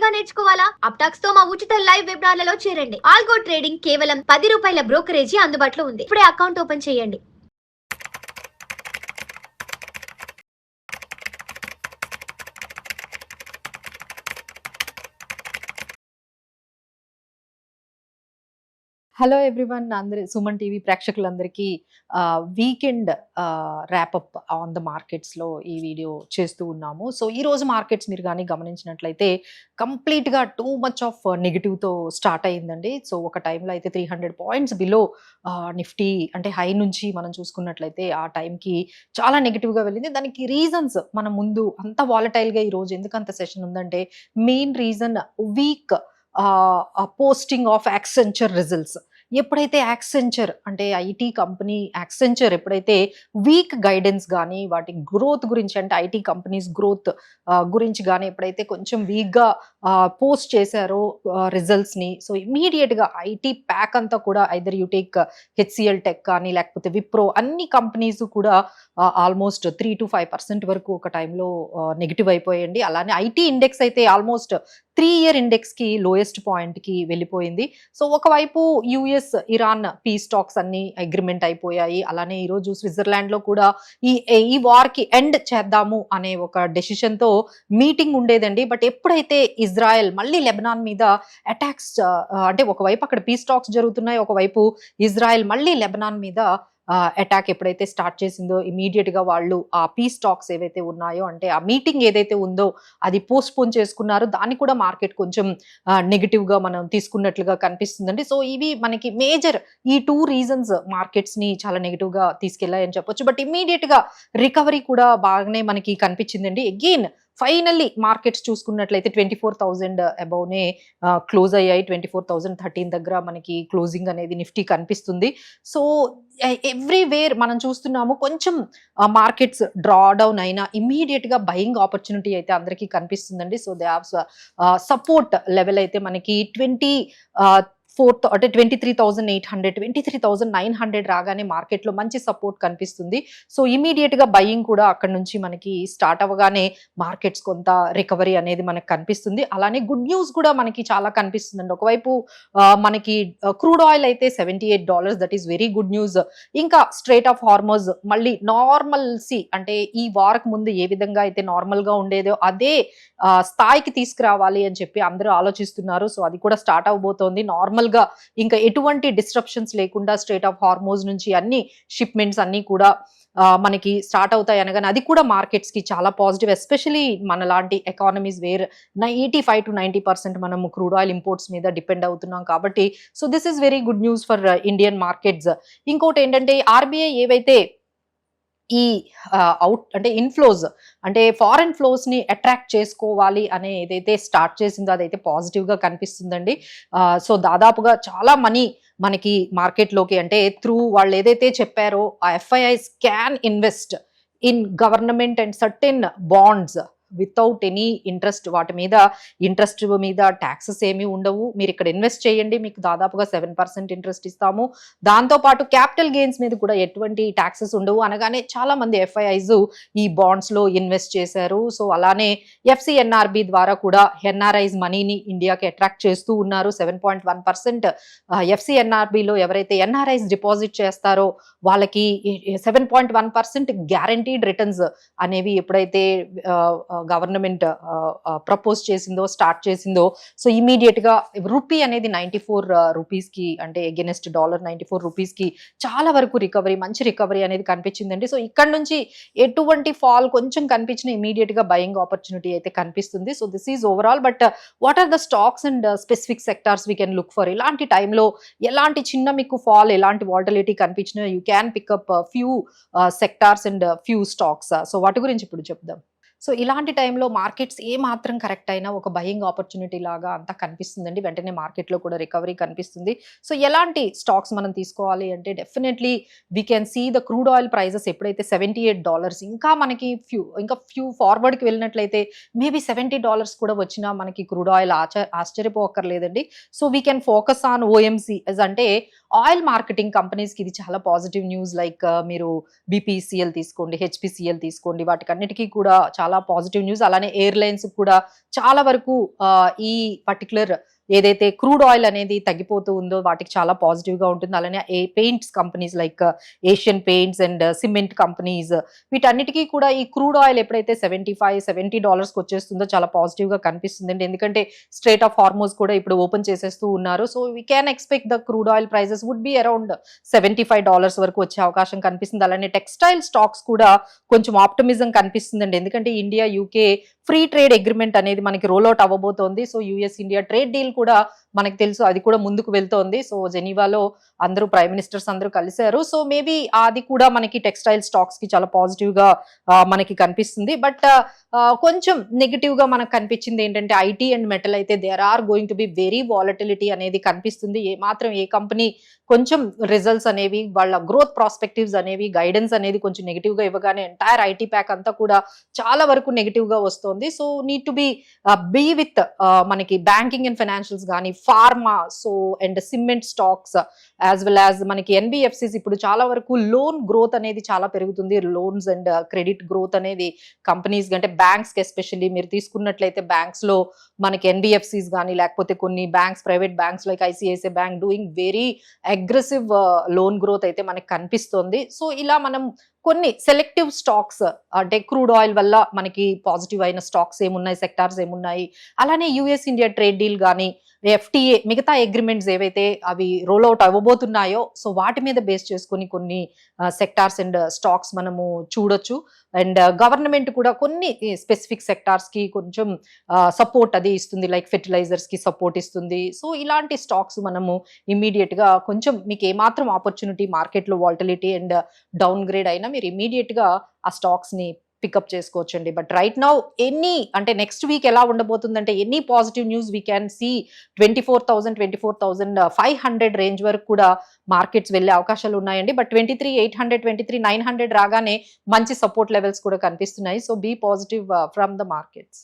గా నేర్చుకోవాలా? అప్టాక్స్ తో మా ఉచిత లైవ్ వెబినార్లలో చేరండి. ఆల్గో ట్రేడింగ్ కేవలం ₹10 బ్రోకరేజీ అందుబాటులో ఉంది. ఇప్పుడే అకౌంట్ ఓపెన్ చేయండి. హలో ఎవ్రీవన్, అందరి సుమన్ టీవీ ప్రేక్షకులందరికీ వీకెండ్ ర్యాపప్ ఆన్ ద మార్కెట్స్లో ఈ వీడియో చేస్తూ ఉన్నాము. సో ఈరోజు మార్కెట్స్ మీరు కానీ గమనించినట్లయితే కంప్లీట్గా టూ మచ్ ఆఫ్ నెగిటివ్తో స్టార్ట్ అయ్యిందండి. సో ఒక టైంలో అయితే 300 పాయింట్స్ బిలో నిఫ్టీ అంటే హై నుంచి మనం చూసుకున్నట్లయితే ఆ టైంకి చాలా నెగిటివ్గా వెళ్ళింది. దానికి రీజన్స్ మనం ముందు అంత వాలటైల్గా ఈరోజు ఎందుకు అంత సెషన్ ఉందంటే main reason week posting of Accenture results. ఎప్పుడైతే యాక్సెంచర్ అంటే ఐటీ కంపెనీ యాక్సెంచర్ ఎప్పుడైతే వీక్ గైడెన్స్ కానీ వాటి గ్రోత్ గురించి అంటే ఐటీ కంపెనీస్ గ్రోత్ గురించి కానీ ఎప్పుడైతే కొంచెం వీక్గా పోస్ట్ చేశారో రిజల్ట్స్ని, సో ఇమీడియట్గా ఐటీ ప్యాక్ అంతా కూడా either you take HCl tech కానీ లేకపోతే విప్రో అన్ని కంపెనీస్ కూడా ఆల్మోస్ట్ 3 to 5% వరకు ఒక టైంలో నెగిటివ్ అయిపోయండి. అలానే ఐటీ ఇండెక్స్ అయితే ఆల్మోస్ట్ 3-year ఇండెక్స్కి లోయెస్ట్ పాయింట్కి వెళ్ళిపోయింది. సో ఒకవైపు యుఎస్ ఇరాన్ పీస్ టాక్స్ అన్ని అగ్రిమెంట్ అయిపోయాయి. అలానే ఈరోజు స్విట్జర్లాండ్లో కూడా ఈ వార్కి ఎండ్ చేద్దాము అనే ఒక డెసిషన్తో మీటింగ్ ఉండేదండి. బట్ ఎప్పుడైతే ఇజ్రాయెల్ మళ్ళీ లెబనాన్ మీద అటాక్స్ అంటే ఒకవైపు అక్కడ పీస్ టాక్స్ జరుగుతున్నాయి, ఒకవైపు ఇజ్రాయెల్ మళ్ళీ లెబనాన్ మీద అటాక్ ఎప్పుడైతే స్టార్ట్ చేసిందో ఇమీడియట్గా వాళ్ళు ఆ పీస్ టాక్స్ ఏవైతే ఉన్నాయో అంటే ఆ మీటింగ్ ఏదైతే ఉందో అది పోస్ట్పోన్ చేసుకున్నారు. దాన్ని కూడా మార్కెట్ కొంచెం నెగిటివ్గా మనం తీసుకున్నట్లుగా కనిపిస్తుందండి. సో ఇవి మనకి మేజర్ ఈ 2 రీజన్స్ మార్కెట్స్ని చాలా నెగిటివ్గా తీసుకెళ్లాయని చెప్పొచ్చు. బట్ ఇమీడియట్గా రికవరీ కూడా బాగానే మనకి కనిపించిందండి. అగైన్ ఫైనల్లీ మార్కెట్స్ చూసుకున్నట్లయితే 24,000 అబౌవ్నే క్లోజ్ అయ్యాయి. 24,013 దగ్గర మనకి క్లోజింగ్ అనేది నిఫ్టీ కనిపిస్తుంది. సో ఎవ్రీవేర్ మనం చూస్తున్నాము కొంచెం మార్కెట్స్ డ్రా డౌన్ అయినా ఇమీడియట్గా బయింగ్ ఆపర్చునిటీ అయితే అందరికీ కనిపిస్తుందండి. So they have support level అయితే మనకి 23,800 23,900 రాగానే మార్కెట్లో మంచి సపోర్ట్ కనిపిస్తుంది. సో ఇమీడియట్గా బయింగ్ కూడా అక్కడ నుంచి మనకి స్టార్ట్ అవ్వగానే మార్కెట్స్ కొంత రికవరీ అనేది మనకు కనిపిస్తుంది. అలానే గుడ్ న్యూస్ కూడా మనకి చాలా కనిపిస్తుందండి. ఒకవైపు మనకి క్రూడ్ ఆయిల్ అయితే $78, that is very good news. ఇంకా స్ట్రైట్ ఆఫ్ హార్మోజ్ మళ్ళీ నార్మల్సీ అంటే ఈ వారకు ముందు ఏ విధంగా అయితే నార్మల్గా ఉండేదో అదే స్థాయికి తీసుకురావాలి అని చెప్పి అందరూ ఆలోచిస్తున్నారు. సో అది కూడా స్టార్ట్ అవబోతోంది. నార్మల్గా ఇంకా ఎటువంటి డిస్ట్రప్షన్స్ లేకుండా స్ట్రైట్ ఆఫ్ హార్మోజ్ నుంచి అన్ని షిప్మెంట్స్ అన్ని కూడా మనకి స్టార్ట్ అవుతాయి అనగానే అది కూడా మార్కెట్స్కి చాలా పాజిటివ్. ఎస్పెషలీ మన లాంటి ఎకానమీస్ వేర్ 85 to 90% మనం క్రూడ్ ఆయిల్ ఇంపోర్ట్స్ మీద డిపెండ్ అవుతున్నాం కాబట్టి so this is very good news for Indian markets. ఇంకోటి ఏంటంటే ఆర్బీఐ ఏవైతే ఈ అవుట్ అంటే ఇన్ఫ్లోస్ అంటే ఫారెన్ ఫ్లోస్ ని అట్రాక్ట్ చేసుకోవాలి అనే ఏదైతే స్టార్ట్ చేసిందో అదైతే పాజిటివ్ గా కనిపిస్తుందండి. సో దాదాపుగా చాలా మనీ మనకి మార్కెట్లోకి అంటే త్రూ వాళ్ళు ఏదైతే చెప్పారో ఆ FIIs can invest in government and certain bonds without any interest. వాటి మీద ఇంట్రెస్ట్ మీద ట్యాక్సెస్ ఏమీ ఉండవు. మీరు ఇక్కడ ఇన్వెస్ట్ చేయండి, మీకు దాదాపుగా 7% ఇంట్రెస్ట్ ఇస్తాము. దాంతోపాటు క్యాపిటల్ గెయిన్స్ మీద కూడా ఎటువంటి ట్యాక్సెస్ ఉండవు అనగానే చాలా మంది ఎఫ్ఐఐస్ ఈ బాండ్స్లో ఇన్వెస్ట్ చేశారు. సో అలానే ఎఫ్సిఎన్ఆర్బి ద్వారా కూడా ఎన్ఆర్ఐస్ మనీని ఇండియాకి అట్రాక్ట్ చేస్తూ ఉన్నారు. 7.1% ఎఫ్సిఎన్ఆర్బిలో ఎవరైతే ఎన్ఆర్ఐస్ డిపాజిట్ చేస్తారో వాళ్ళకి 7.1% గ్యారంటీడ్ రిటర్న్స్ అనేవి ఎప్పుడైతే గవర్నమెంట్ ప్రపోజ్ చేసిందో స్టార్ట్ చేసిందో సో ఇమీడియట్ గా రూపీ అనేది 94 రూపీస్కి అంటే అగెనెస్ట్ $94 చాలా వరకు రికవరీ మంచి రికవరీ అనేది కనిపించిందండి. సో ఇక్కడ నుంచి ఎటువంటి ఫాల్ కొంచెం కనిపించిన ఇమీడియట్ గా బయింగ్ ఆపర్చునిటీ అయితే కనిపిస్తుంది. So this is overall. But what are the stocks and specific sectors we can look for? ఇలాంటి టైంలో ఎలాంటి చిన్న మీకు ఫాల్ ఎలాంటి వాలటిలిటీ కనిపించినా you can pick up few sectors and few stocks. So వాటి గురించి ఇప్పుడు చెప్దాం. సో ఇలాంటి టైంలో మార్కెట్స్ ఏ మాత్రం కరెక్ట్ అయినా ఒక బయింగ్ ఆపర్చునిటీ లాగా అంతా కనిపిస్తుందండి. వెంటనే మార్కెట్లో కూడా రికవరీ కనిపిస్తుంది. సో ఎలాంటి స్టాక్స్ మనం తీసుకోవాలి అంటే definitely we can see the crude oil prices ఎప్పుడైతే $78 ఇంకా మనకి ఫ్యూ ఫార్వర్డ్కి వెళ్ళినట్లయితే మేబీ $70 కూడా వచ్చినా మనకి క్రూడ్ ఆయిల్ ఆశ్చర్యపోక్కర్లేదండి. So we can focus on OMC అంటే ఆయిల్ మార్కెటింగ్ కంపెనీస్ కి ఇది చాలా పాజిటివ్ న్యూస్. లైక్ మీరు బీపీసీఎల్ తీసుకోండి, హెచ్పిసిఎల్ తీసుకోండి, వాటికన్నిటికీ కూడా చాలా పాజిటివ్ న్యూస్. అలానే ఎయిర్లైన్స్ కూడా చాలా వరకు ఈ పర్టికులర్ ఏదైతే క్రూడ్ ఆయిల్ అనేది తగ్గిపోతూ ఉందో వాటికి చాలా పాజిటివ్ గా ఉంటుంది. అలానే paints companies like Asian paints and cement companies, వీటన్నిటికీ కూడా ఈ క్రూడ్ ఆయిల్ ఎప్పుడైతే $75-70 వచ్చేస్తుందో చాలా పాజిటివ్ గా కనిపిస్తుంది. ఎందుకంటే స్ట్రేట్ ఆఫ్ హార్మోజ్ కూడా ఇప్పుడు ఓపెన్ చేసేస్తూ ఉన్నారు. So we can expect the crude oil prices would be around $75 వరకు వచ్చే అవకాశం కనిపిస్తుంది. అలానే టెక్స్టైల్ స్టాక్స్ కూడా కొంచెం ఆప్టమిజం కనిపిస్తుందండి. ఎందుకంటే India UK free trade agreement అనేది మనకి రోల్ అవుట్ అవ్వబోతోంది. So US India trade deal కూడా మనకు తెలుసు, అది కూడా ముందుకు వెళ్తోంది. సో జెనీవాలో అందరూ ప్రైమ్ మినిస్టర్స్ అందరూ కలిశారు. సో మేబీ అది కూడా మనకి టెక్స్టైల్ స్టాక్స్ కి చాలా పాజిటివ్ గా మనకి కనిపిస్తుంది. బట్ కొంచెం నెగిటివ్ గా మనకు కనిపించింది ఏంటంటే ఐటీ అండ్ మెటల్ అయితే there are going to be very volatility అనేది కనిపిస్తుంది. ఏ కంపెనీ కొంచెం రిజల్ట్స్ అనేవి, వాళ్ళ గ్రోత్ ప్రాస్పెక్టివ్స్ అనేవి, గైడెన్స్ అనేది కొంచెం నెగిటివ్ గా ఇవ్వగానే ఎంటైర్ ఐటీ ప్యాక్ అంతా కూడా చాలా వరకు నెగిటివ్ గా వస్తుంది. So need to be with మనకి బ్యాంకింగ్ అండ్ ఫైనాన్షియల్స్ కానీ, pharma, so and cement stocks as well as మనకి ఎన్బిఎఫ్సిస్. ఇప్పుడు చాలా వరకు లోన్ గ్రోత్ అనేది చాలా పెరుగుతుంది. లోన్స్ అండ్ క్రెడిట్ గ్రోత్ అనేది కంపెనీస్ అంటే బ్యాంక్స్ కి ఎస్పెషల్లీ మీరు తీసుకున్నట్లయితే బ్యాంక్స్ లో మనకి ఎన్బిఎఫ్సిస్ కానీ, లేకపోతే కొన్ని banks, private banks like ICICI bank doing very aggressive loan growth అయితే మనకి కనిపిస్తుంది. సో ఇలా మనం కొన్ని సెలెక్టివ్ స్టాక్స్ అంటే క్రూడ్ ఆయిల్ వల్ల మనకి పాజిటివ్ అయిన స్టాక్స్ ఏమున్నాయి, సెక్టార్స్ ఏమున్నాయి, అలానే యుఎస్ ఇండియా ట్రేడ్ డీల్ కానీ, ఎఫ్టీఏ మిగతా అగ్రిమెంట్స్ ఏవైతే అవి రోల్ అవుట్ అవ్వబోతున్నాయో సో వాటి మీద బేస్ చేసుకుని కొన్ని సెక్టార్స్ అండ్ స్టాక్స్ మనము చూడొచ్చు. అండ్ గవర్నమెంట్ కూడా కొన్ని స్పెసిఫిక్ సెక్టార్స్ కి కొంచెం సపోర్ట్ అది ఇస్తుంది, లైక్ ఫెర్టిలైజర్స్ కి సపోర్ట్ ఇస్తుంది. సో ఇలాంటి స్టాక్స్ మనము ఇమీడియట్ గా కొంచెం మీకు ఏమాత్రం ఆపర్చునిటీ మార్కెట్ లో వాల్టిలిటీ అండ్ డౌన్ గ్రేడ్ అయినా మీరు ఇమీడియట్ గా ఆ స్టాక్స్ ని పికప్ చేసుకోవచ్చండి. బట్ రైట్ నౌ అంటే నెక్స్ట్ వీక్ ఎలా ఉండబోతుందంటే any positive news we can see 24,500 range వరకు కూడా మార్కెట్స్ వెళ్ళే అవకాశాలు ఉన్నాయండి. బట్ 23,800, 23,900 రాగానే మంచి సపోర్ట్ లెవెల్స్ కూడా కనిపిస్తున్నాయి. So be positive from the markets.